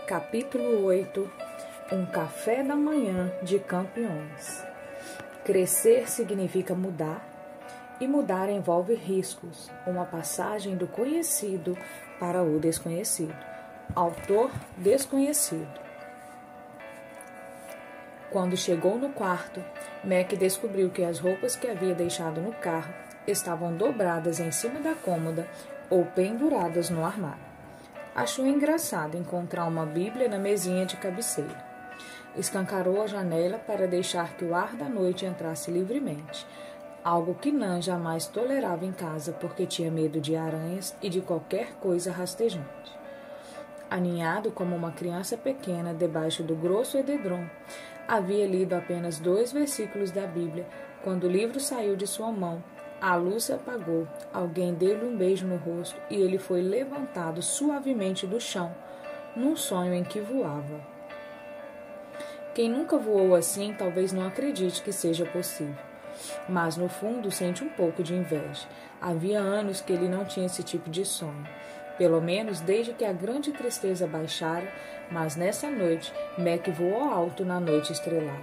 Capítulo 8. Um café da manhã de campeões. Crescer significa mudar, e mudar envolve riscos, uma passagem do conhecido para o desconhecido. Autor desconhecido. Quando chegou no quarto, Mac descobriu que as roupas que havia deixado no carro estavam dobradas em cima da cômoda ou penduradas no armário. Achou engraçado encontrar uma Bíblia na mesinha de cabeceira. Escancarou a janela para deixar que o ar da noite entrasse livremente, algo que Nan jamais tolerava em casa porque tinha medo de aranhas e de qualquer coisa rastejante. Aninhado como uma criança pequena debaixo do grosso edredom, havia lido apenas 2 versículos da Bíblia quando o livro saiu de sua mão. A luz se apagou, alguém deu-lhe um beijo no rosto e ele foi levantado suavemente do chão, num sonho em que voava. Quem nunca voou assim talvez não acredite que seja possível, mas no fundo sente um pouco de inveja. Havia anos que ele não tinha esse tipo de sonho, pelo menos desde que a grande tristeza baixara, mas nessa noite Mac voou alto na noite estrelada,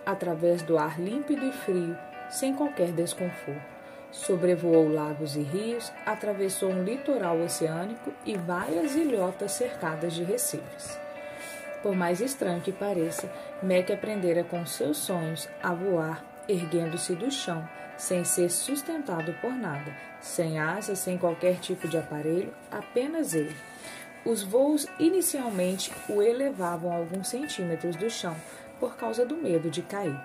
através do ar límpido e frio, sem qualquer desconforto. Sobrevoou lagos e rios, atravessou um litoral oceânico e várias ilhotas cercadas de recifes. Por mais estranho que pareça, Mac aprendera com seus sonhos a voar, erguendo-se do chão, sem ser sustentado por nada, sem asas, sem qualquer tipo de aparelho, apenas ele. Os voos inicialmente o elevavam alguns centímetros do chão, por causa do medo de cair.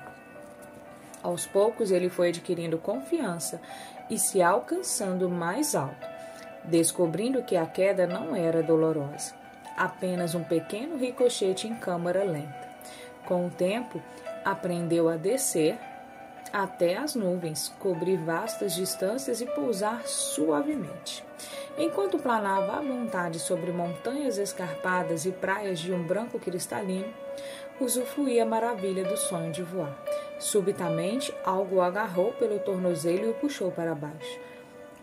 Aos poucos ele foi adquirindo confiança e se alcançando mais alto, descobrindo que a queda não era dolorosa, apenas um pequeno ricochete em câmara lenta. Com o tempo, aprendeu a descer até as nuvens, cobrir vastas distâncias e pousar suavemente. Enquanto planava à vontade sobre montanhas escarpadas e praias de um branco cristalino, usufruía a maravilha do sonho de voar. Subitamente, algo o agarrou pelo tornozelo e o puxou para baixo.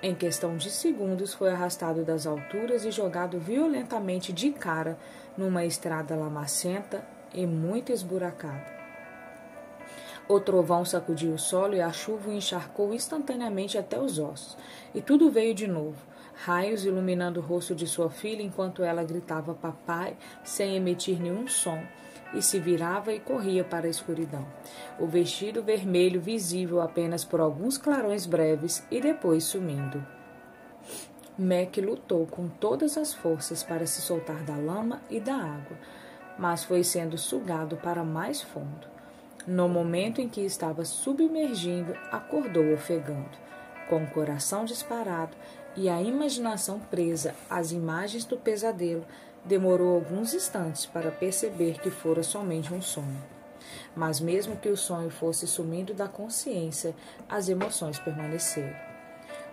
Em questão de segundos, foi arrastado das alturas e jogado violentamente de cara numa estrada lamacenta e muito esburacada. O trovão sacudiu o solo e a chuva o encharcou instantaneamente até os ossos. E tudo veio de novo, raios iluminando o rosto de sua filha enquanto ela gritava papai sem emitir nenhum som, e se virava e corria para a escuridão. O vestido vermelho visível apenas por alguns clarões breves e depois sumindo. Mac lutou com todas as forças para se soltar da lama e da água, mas foi sendo sugado para mais fundo. No momento em que estava submergindo, acordou ofegando, com o coração disparado e a imaginação presa às imagens do pesadelo. Demorou alguns instantes para perceber que fora somente um sonho. Mas mesmo que o sonho fosse sumindo da consciência, as emoções permaneceram.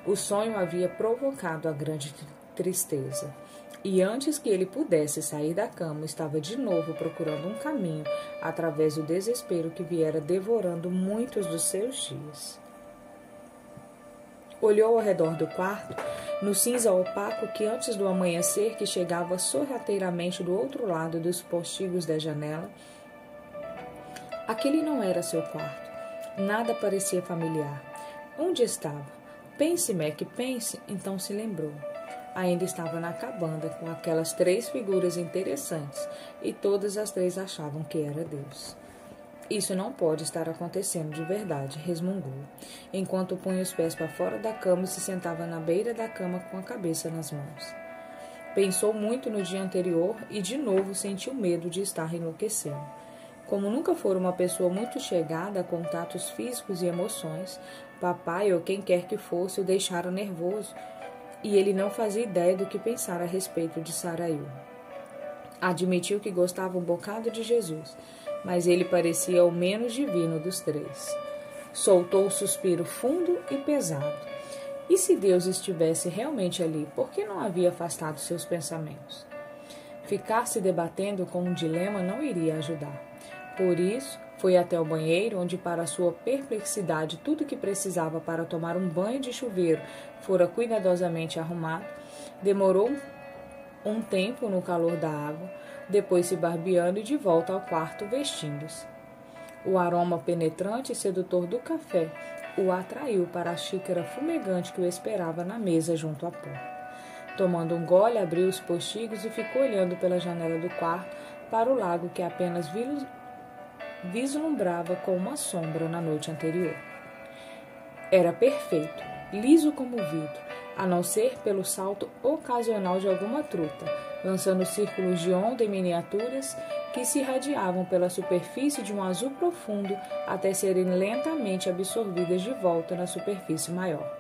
O sonho havia provocado a grande tristeza, e antes que ele pudesse sair da cama, estava de novo procurando um caminho através do desespero que viera devorando muitos dos seus dias. Olhou ao redor do quarto, no cinza opaco que antes do amanhecer que chegava sorrateiramente do outro lado dos postigos da janela. Aquele não era seu quarto. Nada parecia familiar. Onde estava? Pense, Mac, pense. Então se lembrou. Ainda estava na cabana com aquelas 3 figuras interessantes e todas as 3 achavam que era Deus. Isso não pode estar acontecendo de verdade, resmungou, enquanto punha os pés para fora da cama e se sentava na beira da cama com a cabeça nas mãos. Pensou muito no dia anterior e de novo sentiu medo de estar enlouquecendo. Como nunca fora uma pessoa muito chegada a contatos físicos e emoções, papai ou quem quer que fosse o deixara nervoso e ele não fazia ideia do que pensar a respeito de Saraiu. Admitiu que gostava um bocado de Jesus, mas ele parecia o menos divino dos 3. Soltou um suspiro fundo e pesado. E se Deus estivesse realmente ali, por que não havia afastado seus pensamentos? Ficar se debatendo com um dilema não iria ajudar. Por isso, foi até o banheiro, onde, para sua perplexidade, tudo que precisava para tomar um banho de chuveiro fora cuidadosamente arrumado. Demorou um tempo no calor da água, depois se barbeando e de volta ao quarto vestindo-se. O aroma penetrante e sedutor do café o atraiu para a xícara fumegante que o esperava na mesa junto à porta. Tomando um gole, abriu os postigos e ficou olhando pela janela do quarto para o lago que apenas vislumbrava com uma sombra na noite anterior. Era perfeito, liso como vidro, a não ser pelo salto ocasional de alguma truta, lançando círculos de onda em miniaturas que se irradiavam pela superfície de um azul profundo até serem lentamente absorvidas de volta na superfície maior.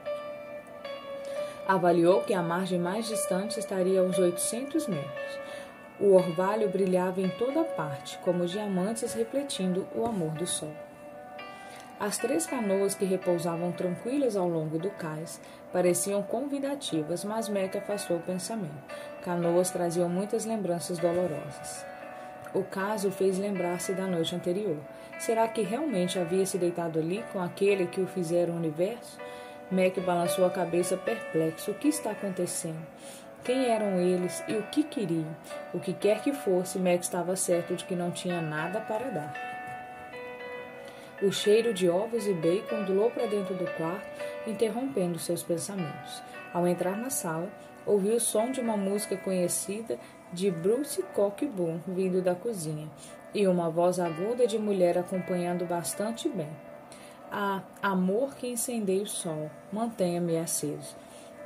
Avaliou que a margem mais distante estaria a uns 800 metros. O orvalho brilhava em toda parte, como diamantes refletindo o amor do sol. As 3 canoas que repousavam tranquilas ao longo do cais pareciam convidativas, mas Mac afastou o pensamento. Canoas traziam muitas lembranças dolorosas. O caso o fez lembrar-se da noite anterior. Será que realmente havia se deitado ali com aquele que o fizera o universo? Mac balançou a cabeça perplexo. O que está acontecendo? Quem eram eles e o que queriam? O que quer que fosse, Mac estava certo de que não tinha nada para dar. O cheiro de ovos e bacon ondulou para dentro do quarto, interrompendo seus pensamentos. Ao entrar na sala, ouviu o som de uma música conhecida de Bruce Cockburn vindo da cozinha, e uma voz aguda de mulher acompanhando bastante bem. Ah, amor que incendeia o sol, mantenha-me aceso.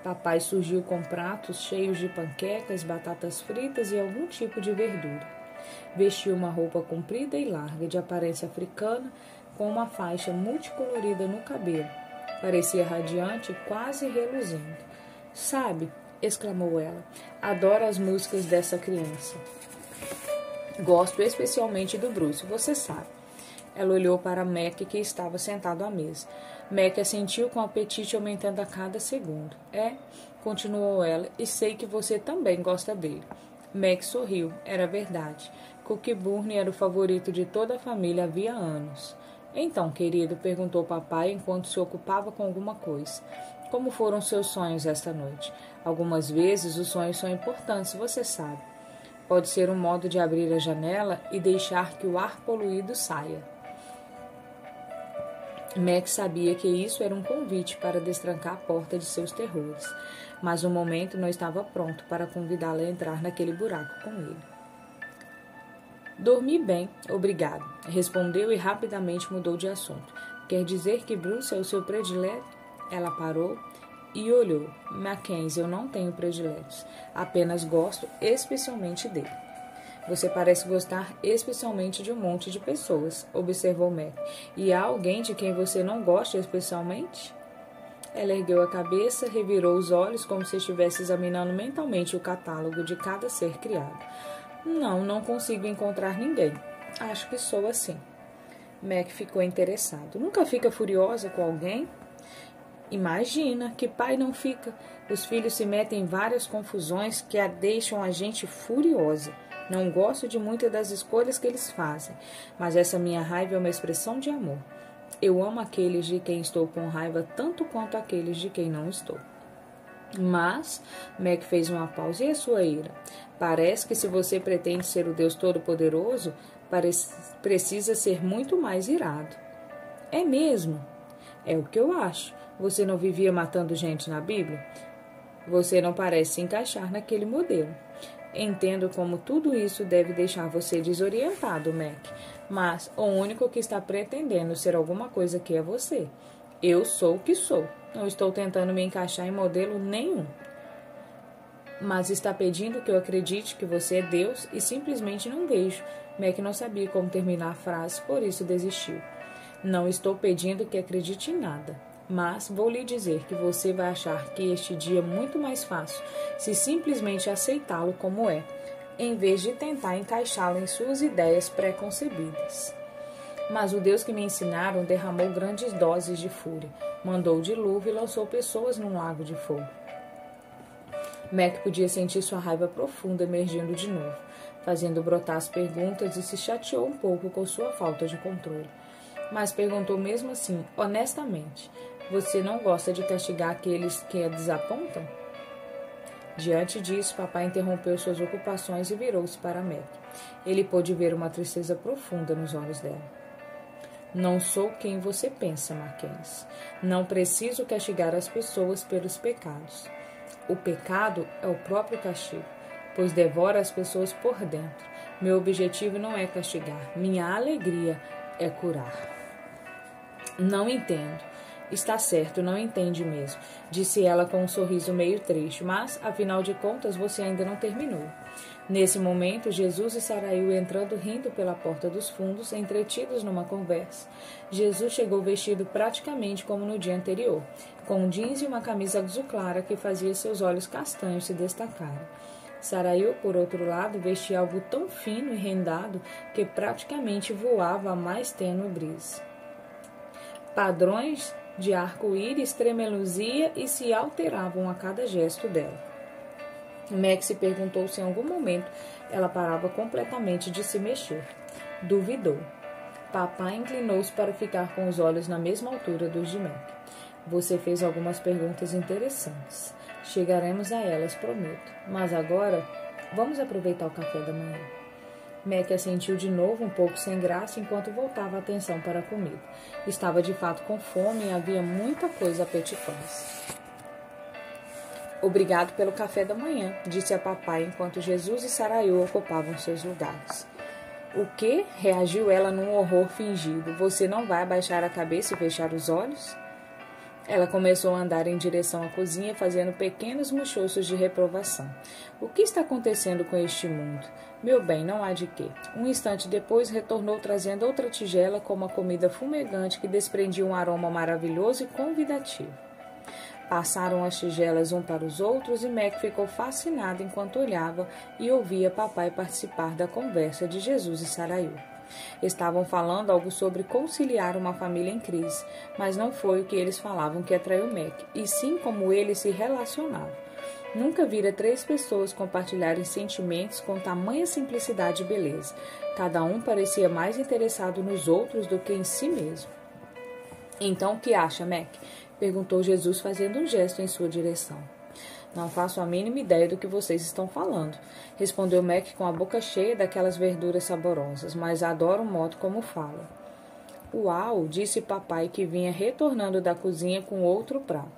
Papai surgiu com pratos cheios de panquecas, batatas fritas e algum tipo de verdura. Vestiu uma roupa comprida e larga, de aparência africana, com uma faixa multicolorida no cabelo. Parecia radiante, quase reluzindo. Sabe, exclamou ela, adoro as músicas dessa criança. Gosto especialmente do Bruce, você sabe. Ela olhou para Mac, que estava sentado à mesa. Mac assentiu com o apetite aumentando a cada segundo. É, continuou ela, e sei que você também gosta dele. Mac sorriu, era verdade. Cockburn era o favorito de toda a família havia anos. Então, querido, perguntou papai enquanto se ocupava com alguma coisa. Como foram seus sonhos esta noite? Algumas vezes os sonhos são importantes, você sabe. Pode ser um modo de abrir a janela e deixar que o ar poluído saia. Mac sabia que isso era um convite para destrancar a porta de seus terrores, mas o momento não estava pronto para convidá-la a entrar naquele buraco com ele. Dormi bem, obrigado, respondeu e rapidamente mudou de assunto. Quer dizer que Bruce é o seu predileto? Ela parou e olhou. Mackenzie, eu não tenho prediletos, apenas gosto especialmente dele. Você parece gostar especialmente de um monte de pessoas, observou Mac. E há alguém de quem você não gosta especialmente? Ela ergueu a cabeça, revirou os olhos como se estivesse examinando mentalmente o catálogo de cada ser criado. Não consigo encontrar ninguém. Acho que sou assim. Mac ficou interessado. Nunca fica furiosa com alguém? Imagina, que pai não fica. Os filhos se metem em várias confusões que a deixam a gente furiosa. Não gosto de muitas das escolhas que eles fazem, mas essa minha raiva é uma expressão de amor. Eu amo aqueles de quem estou com raiva tanto quanto aqueles de quem não estou. Mas, Mac fez uma pausa, e a sua ira? Parece que se você pretende ser o Deus Todo-Poderoso, precisa ser muito mais irado. É mesmo? É o que eu acho. Você não vivia matando gente na Bíblia? Você não parece se encaixar naquele modelo. Entendo como tudo isso deve deixar você desorientado, Mac, mas o único que está pretendendo ser alguma coisa aqui é você. Eu sou o que sou. Não estou tentando me encaixar em modelo nenhum. Mas está pedindo que eu acredite que você é Deus e simplesmente não vejo. Mac não sabia como terminar a frase, por isso desistiu. Não estou pedindo que acredite em nada. Mas vou lhe dizer que você vai achar que este dia é muito mais fácil se simplesmente aceitá-lo como é, em vez de tentar encaixá-lo em suas ideias pré-concebidas. Mas o Deus que me ensinaram derramou grandes doses de fúria, mandou o dilúvio e lançou pessoas num lago de fogo. Mac podia sentir sua raiva profunda emergindo de novo, fazendo brotar as perguntas, e se chateou um pouco com sua falta de controle. Mas perguntou mesmo assim, honestamente: você não gosta de castigar aqueles que a desapontam? Diante disso, papai interrompeu suas ocupações e virou-se para Meg. Ele pôde ver uma tristeza profunda nos olhos dela. Não sou quem você pensa, Mackenzie. Não preciso castigar as pessoas pelos pecados. O pecado é o próprio castigo, pois devora as pessoas por dentro. Meu objetivo não é castigar. Minha alegria é curar. Não entendo. Está certo, não entende mesmo, disse ela com um sorriso meio triste, mas, afinal de contas, você ainda não terminou. Nesse momento, Jesus e Saraí entrando rindo pela porta dos fundos, entretidos numa conversa. Jesus chegou vestido praticamente como no dia anterior, com um jeans e uma camisa azul clara que fazia seus olhos castanhos se destacarem. Saraí, por outro lado, vestia algo tão fino e rendado que praticamente voava a mais tênue brisa. Padrões de arco-íris tremeluzia e se alteravam a cada gesto dela. Meg se perguntou se em algum momento ela parava completamente de se mexer. Duvidou. Papai inclinou-se para ficar com os olhos na mesma altura dos de Meg. Você fez algumas perguntas interessantes. Chegaremos a elas, prometo. Mas agora, vamos aproveitar o café da manhã. Meg assentiu de novo, um pouco sem graça, enquanto voltava a atenção para a comida. Estava de fato com fome e havia muita coisa apetitosa. Obrigado pelo café da manhã, disse a papai, enquanto Jesus e Saraiu ocupavam seus lugares. O quê? Reagiu ela num horror fingido. Você não vai abaixar a cabeça e fechar os olhos? Ela começou a andar em direção à cozinha, fazendo pequenos muxoços de reprovação. O que está acontecendo com este mundo? Meu bem, não há de quê. Um instante depois, retornou trazendo outra tigela com uma comida fumegante que desprendia um aroma maravilhoso e convidativo. Passaram as tigelas um para os outros e Meg ficou fascinada enquanto olhava e ouvia papai participar da conversa de Jesus e Saraí. Estavam falando algo sobre conciliar uma família em crise, mas não foi o que eles falavam que atraiu Meg, e sim como eles se relacionavam. Nunca vira 3 pessoas compartilharem sentimentos com tamanha simplicidade e beleza. Cada um parecia mais interessado nos outros do que em si mesmo. Então, o que acha, Meg? Perguntou Jesus, fazendo um gesto em sua direção. Não faço a mínima ideia do que vocês estão falando, respondeu Meg com a boca cheia daquelas verduras saborosas, mas adoro o modo como fala. Uau, disse papai, que vinha retornando da cozinha com outro prato.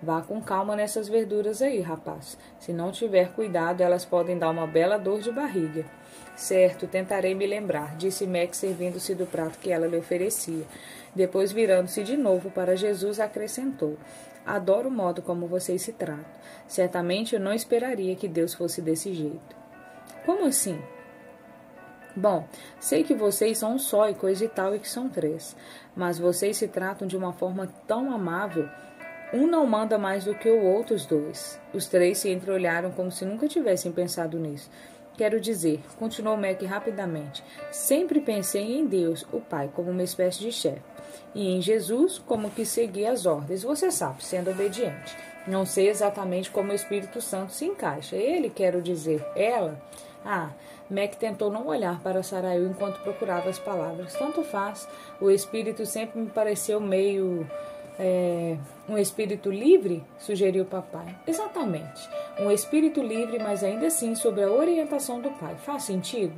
Vá com calma nessas verduras aí, rapaz. Se não tiver cuidado, elas podem dar uma bela dor de barriga. Certo, tentarei me lembrar, disse Meg, servindo-se do prato que ela lhe oferecia. Depois, virando-se de novo para Jesus, acrescentou. Adoro o modo como vocês se tratam. Certamente eu não esperaria que Deus fosse desse jeito. Como assim? Bom, sei que vocês são um só e coisa e tal e que são 3, mas vocês se tratam de uma forma tão amável. Um não manda mais do que o outro, os 2. Os 3 se entreolharam como se nunca tivessem pensado nisso. Quero dizer, continuou Meg rapidamente, sempre pensei em Deus, o Pai, como uma espécie de chefe, e em Jesus como que seguia as ordens, você sabe, sendo obediente. Não sei exatamente como o Espírito Santo se encaixa. Ele, quero dizer, ela... Meg tentou não olhar para Saraí enquanto procurava as palavras. Tanto faz, o Espírito sempre me pareceu meio... um espírito livre? Sugeriu o papai. Exatamente. Um espírito livre, mas ainda assim sob a orientação do pai. Faz sentido?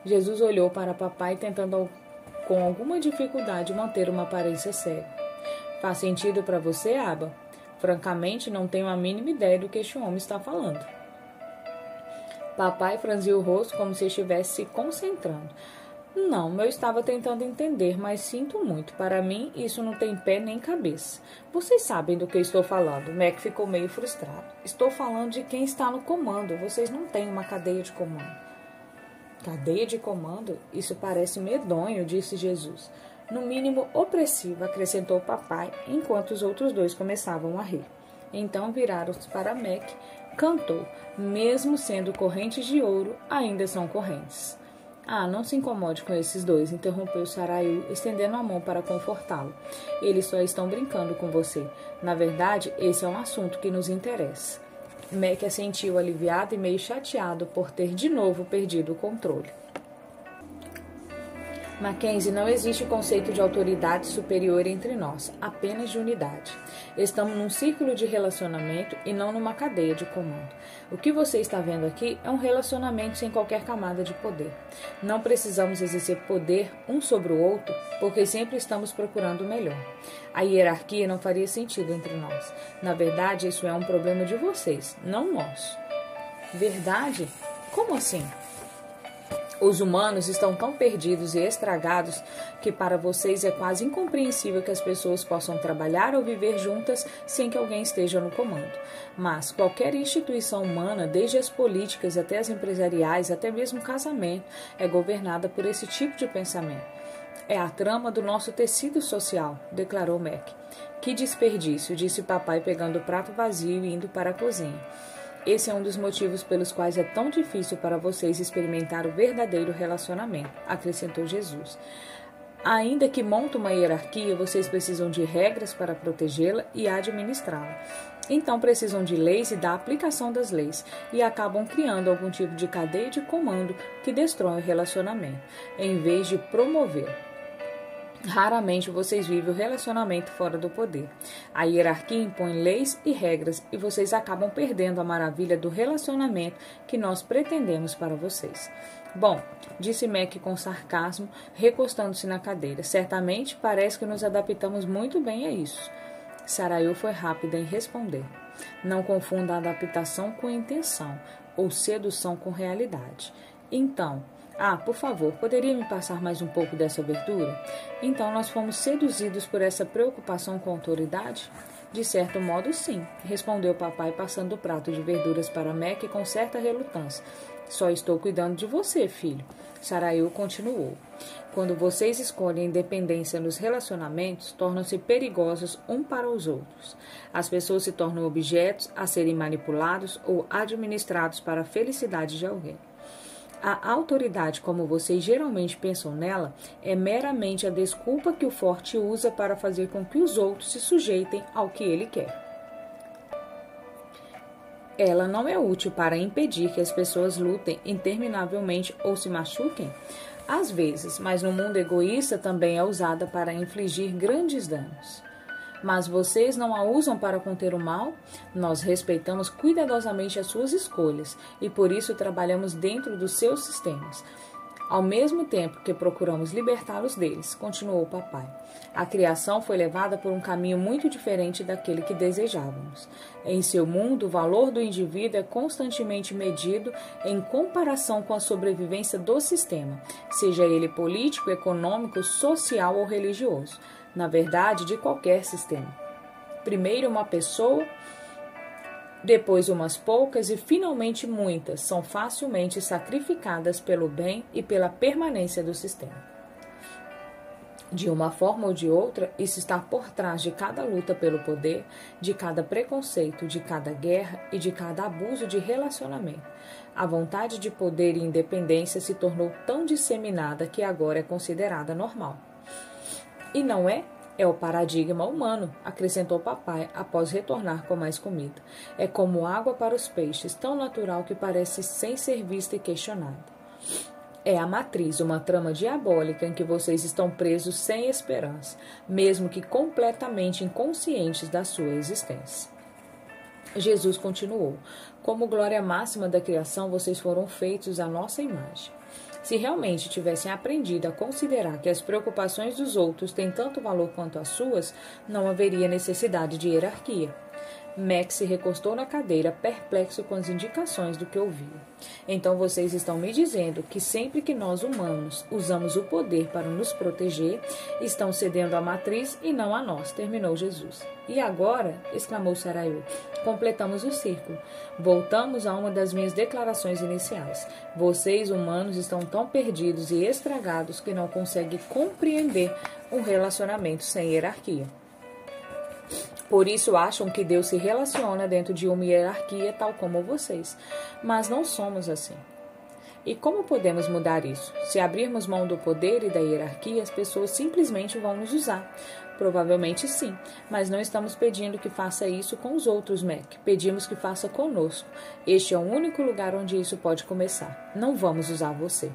Jesus olhou para papai, tentando com alguma dificuldade manter uma aparência séria. Faz sentido para você, Aba? Francamente, não tenho a mínima ideia do que este homem está falando. Papai franziu o rosto como se estivesse se concentrando. Não, eu estava tentando entender, mas sinto muito. Para mim, isso não tem pé nem cabeça. Vocês sabem do que estou falando. Meg ficou meio frustrado. Estou falando de quem está no comando. Vocês não têm uma cadeia de comando. Cadeia de comando? Isso parece medonho, disse Jesus. No mínimo opressivo, acrescentou o papai, enquanto os outros 2 começavam a rir. Então viraram-se para Meg, cantou. Mesmo sendo correntes de ouro, ainda são correntes. Não se incomode com esses 2, interrompeu Saraí, estendendo a mão para confortá-lo. Eles só estão brincando com você. Na verdade, esse é um assunto que nos interessa. Meg assentiu aliviado e meio chateado por ter de novo perdido o controle. Mackenzie, não existe conceito de autoridade superior entre nós, apenas de unidade. Estamos num círculo de relacionamento e não numa cadeia de comando. O que você está vendo aqui é um relacionamento sem qualquer camada de poder. Não precisamos exercer poder um sobre o outro, porque sempre estamos procurando o melhor. A hierarquia não faria sentido entre nós. Na verdade, isso é um problema de vocês, não nosso. Verdade? Como assim? Os humanos estão tão perdidos e estragados que para vocês é quase incompreensível que as pessoas possam trabalhar ou viver juntas sem que alguém esteja no comando. Mas qualquer instituição humana, desde as políticas até as empresariais, até mesmo o casamento, é governada por esse tipo de pensamento. É a trama do nosso tecido social, declarou Mac. Que desperdício, disse papai pegando o prato vazio e indo para a cozinha. Esse é um dos motivos pelos quais é tão difícil para vocês experimentar o verdadeiro relacionamento, acrescentou Jesus. Ainda que monte uma hierarquia, vocês precisam de regras para protegê-la e administrá-la. Então precisam de leis e da aplicação das leis, e acabam criando algum tipo de cadeia de comando que destrói o relacionamento, em vez de promover. Raramente vocês vivem o relacionamento fora do poder. A hierarquia impõe leis e regras e vocês acabam perdendo a maravilha do relacionamento que nós pretendemos para vocês. Bom, disse Mac com sarcasmo, recostando-se na cadeira. Certamente parece que nos adaptamos muito bem a isso. Sarayu foi rápida em responder. Não confunda a adaptação com intenção ou sedução com realidade. Então, por favor, poderia me passar mais um pouco dessa abertura? Então, nós fomos seduzidos por essa preocupação com a autoridade? De certo modo, sim, respondeu papai, passando o prato de verduras para Mac com certa relutância. Só estou cuidando de você, filho. Sarayu continuou. Quando vocês escolhem independência nos relacionamentos, tornam-se perigosos um para os outros. As pessoas se tornam objetos a serem manipulados ou administrados para a felicidade de alguém. A autoridade, como vocês geralmente pensam nela, é meramente a desculpa que o forte usa para fazer com que os outros se sujeitem ao que ele quer. Ela não é útil para impedir que as pessoas lutem interminavelmente ou se machuquem? Às vezes, mas no mundo egoísta também é usada para infligir grandes danos. Mas vocês não a usam para conter o mal? Nós respeitamos cuidadosamente as suas escolhas e por isso trabalhamos dentro dos seus sistemas, ao mesmo tempo que procuramos libertá-los deles, continuou o papai. A criação foi levada por um caminho muito diferente daquele que desejávamos. Em seu mundo, o valor do indivíduo é constantemente medido em comparação com a sobrevivência do sistema, seja ele político, econômico, social ou religioso. Na verdade, de qualquer sistema. Primeiro uma pessoa, depois umas poucas e finalmente muitas são facilmente sacrificadas pelo bem e pela permanência do sistema. De uma forma ou de outra, isso está por trás de cada luta pelo poder, de cada preconceito, de cada guerra e de cada abuso de relacionamento. A vontade de poder e independência se tornou tão disseminada que agora é considerada normal. E não é? É o paradigma humano, acrescentou papai após retornar com mais comida. É como água para os peixes, tão natural que parece sem ser vista e questionada. É a matriz, uma trama diabólica em que vocês estão presos sem esperança, mesmo que completamente inconscientes da sua existência. Jesus continuou. Como glória máxima da criação, vocês foram feitos à nossa imagem. Se realmente tivessem aprendido a considerar que as preocupações dos outros têm tanto valor quanto as suas, não haveria necessidade de hierarquia. Max se recostou na cadeira, perplexo com as indicações do que ouviu. Então vocês estão me dizendo que sempre que nós humanos usamos o poder para nos proteger, estão cedendo à matriz e não a nós, terminou Jesus. E agora, exclamou Sarayu, completamos o círculo. Voltamos a uma das minhas declarações iniciais. Vocês, humanos, estão tão perdidos e estragados que não conseguem compreender um relacionamento sem hierarquia. Por isso acham que Deus se relaciona dentro de uma hierarquia tal como vocês. Mas não somos assim. E como podemos mudar isso? Se abrirmos mão do poder e da hierarquia, as pessoas simplesmente vão nos usar. Provavelmente sim, mas não estamos pedindo que faça isso com os outros, Mac. Pedimos que faça conosco. Este é o único lugar onde isso pode começar. Não vamos usar você.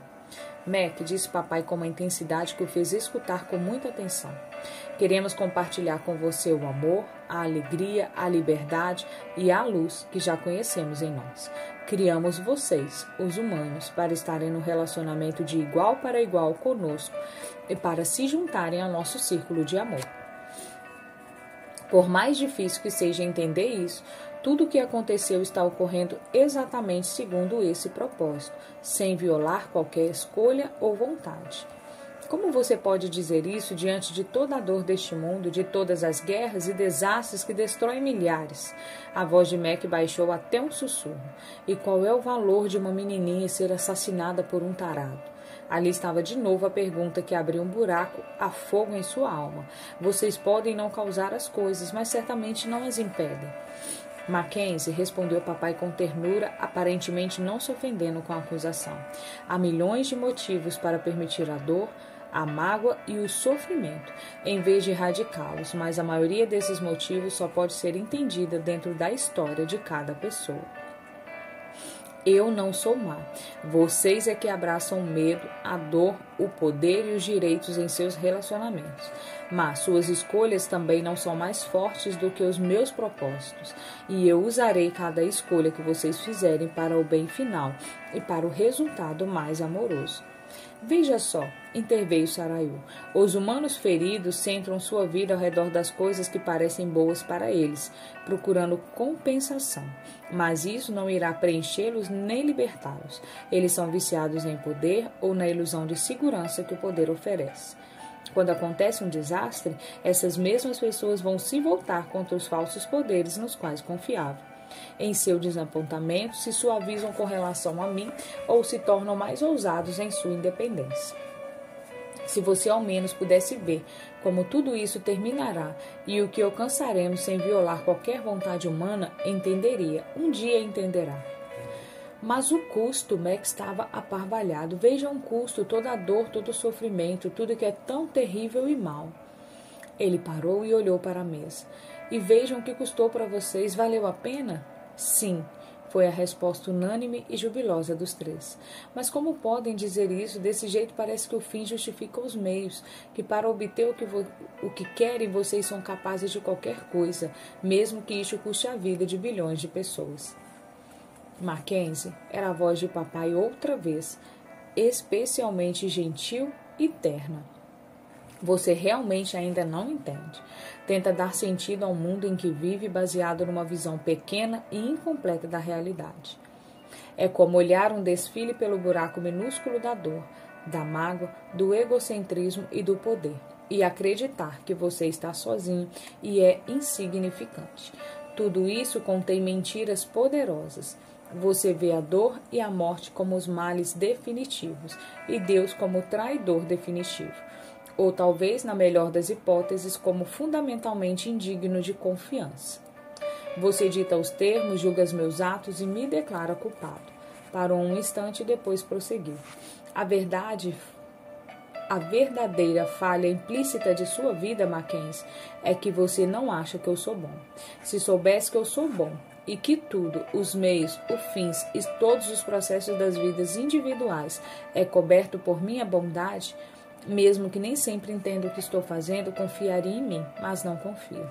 Mac, disse papai com uma intensidade que o fez escutar com muita atenção. Queremos compartilhar com você o amor, a alegria, a liberdade e a luz que já conhecemos em nós. Criamos vocês, os humanos, para estarem no relacionamento de igual para igual conosco e para se juntarem ao nosso círculo de amor. Por mais difícil que seja entender isso, tudo o que aconteceu está ocorrendo exatamente segundo esse propósito, sem violar qualquer escolha ou vontade. Como você pode dizer isso diante de toda a dor deste mundo, de todas as guerras e desastres que destroem milhares? A voz de Mac baixou até um sussurro. E qual é o valor de uma menininha ser assassinada por um tarado? Ali estava de novo a pergunta que abriu um buraco a fogo em sua alma. Vocês podem não causar as coisas, mas certamente não as impedem. Mackenzie, respondeu papai com ternura, aparentemente não se ofendendo com a acusação. Há milhões de motivos para permitir a dor, a mágoa e o sofrimento, em vez de erradicá-los, mas a maioria desses motivos só pode ser entendida dentro da história de cada pessoa. Eu não sou má. Vocês é que abraçam o medo, a dor, o poder e os direitos em seus relacionamentos. Mas suas escolhas também não são mais fortes do que os meus propósitos, e eu usarei cada escolha que vocês fizerem para o bem final e para o resultado mais amoroso. Veja só, interveio Sarayu. Os humanos feridos centram sua vida ao redor das coisas que parecem boas para eles, procurando compensação. Mas isso não irá preenchê-los nem libertá-los. Eles são viciados em poder ou na ilusão de segurança que o poder oferece. Quando acontece um desastre, essas mesmas pessoas vão se voltar contra os falsos poderes nos quais confiavam. Em seu desapontamento, se suavizam com relação a mim ou se tornam mais ousados em sua independência. Se você ao menos pudesse ver como tudo isso terminará e o que alcançaremos sem violar qualquer vontade humana, entenderia. Um dia entenderá. Mas o custo, Mac estava aparvalhado. Veja um custo, toda a dor, todo o sofrimento, tudo que é tão terrível e mau. Ele parou e olhou para a mesa. E vejam o que custou para vocês. Valeu a pena? Sim, foi a resposta unânime e jubilosa dos três. Mas como podem dizer isso? Desse jeito parece que o fim justifica os meios, que para obter o que querem vocês são capazes de qualquer coisa, mesmo que isso custe a vida de bilhões de pessoas. Mackenzie, era a voz de papai outra vez, especialmente gentil e terna. Você realmente ainda não entende. Tenta dar sentido ao mundo em que vive baseado numa visão pequena e incompleta da realidade. É como olhar um desfile pelo buraco minúsculo da dor, da mágoa, do egocentrismo e do poder, e acreditar que você está sozinho e é insignificante. Tudo isso contém mentiras poderosas. Você vê a dor e a morte como os males definitivos e Deus como o traidor definitivo. Ou talvez, na melhor das hipóteses, como fundamentalmente indigno de confiança. Você dita os termos, julga os meus atos e me declara culpado. Parou um instante e depois prosseguiu. A verdadeira falha implícita de sua vida, Mackenzie, é que você não acha que eu sou bom. Se soubesse que eu sou bom e que tudo, os meios, os fins e todos os processos das vidas individuais é coberto por minha bondade, mesmo que nem sempre entenda o que estou fazendo, confiaria em mim, mas não confio.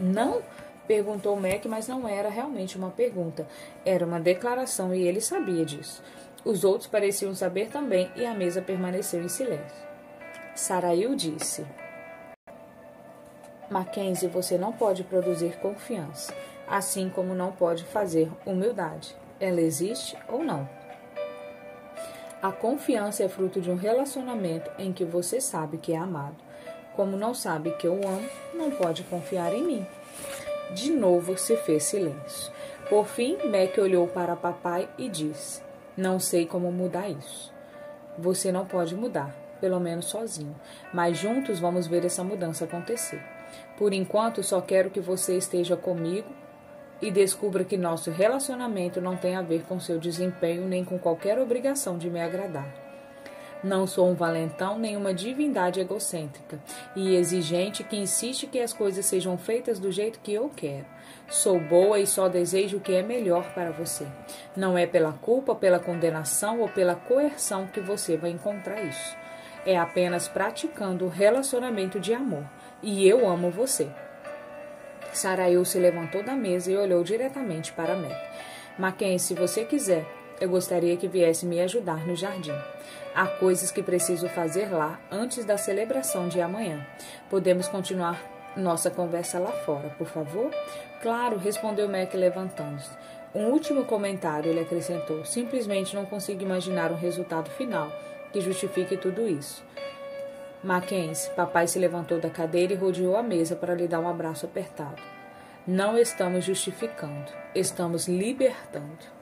Não? Perguntou Mac, mas não era realmente uma pergunta. Era uma declaração e ele sabia disso. Os outros pareciam saber também e a mesa permaneceu em silêncio. Sarayu disse: Mackenzie, você não pode produzir confiança, assim como não pode fazer humildade. Ela existe ou não? A confiança é fruto de um relacionamento em que você sabe que é amado. Como não sabe que eu amo, não pode confiar em mim. De novo se fez silêncio. Por fim, Mac olhou para papai e disse: Não sei como mudar isso. Você não pode mudar, pelo menos sozinho, mas juntos vamos ver essa mudança acontecer. Por enquanto, só quero que você esteja comigo e descubra que nosso relacionamento não tem a ver com seu desempenho nem com qualquer obrigação de me agradar. Não sou um valentão nem uma divindade egocêntrica e exigente que insiste que as coisas sejam feitas do jeito que eu quero. Sou boa e só desejo o que é melhor para você. Não é pela culpa, pela condenação ou pela coerção que você vai encontrar isso. É apenas praticando o relacionamento de amor. E eu amo você. Sarail se levantou da mesa e olhou diretamente para Mac. Mackenzie, se você quiser, eu gostaria que viesse me ajudar no jardim. Há coisas que preciso fazer lá antes da celebração de amanhã. Podemos continuar nossa conversa lá fora, por favor? Claro, respondeu Mac levantando-se. Um último comentário, ele acrescentou. Simplesmente não consigo imaginar um resultado final que justifique tudo isso. Mackenzie, papai se levantou da cadeira e rodeou a mesa para lhe dar um abraço apertado. Não estamos justificando, estamos libertando.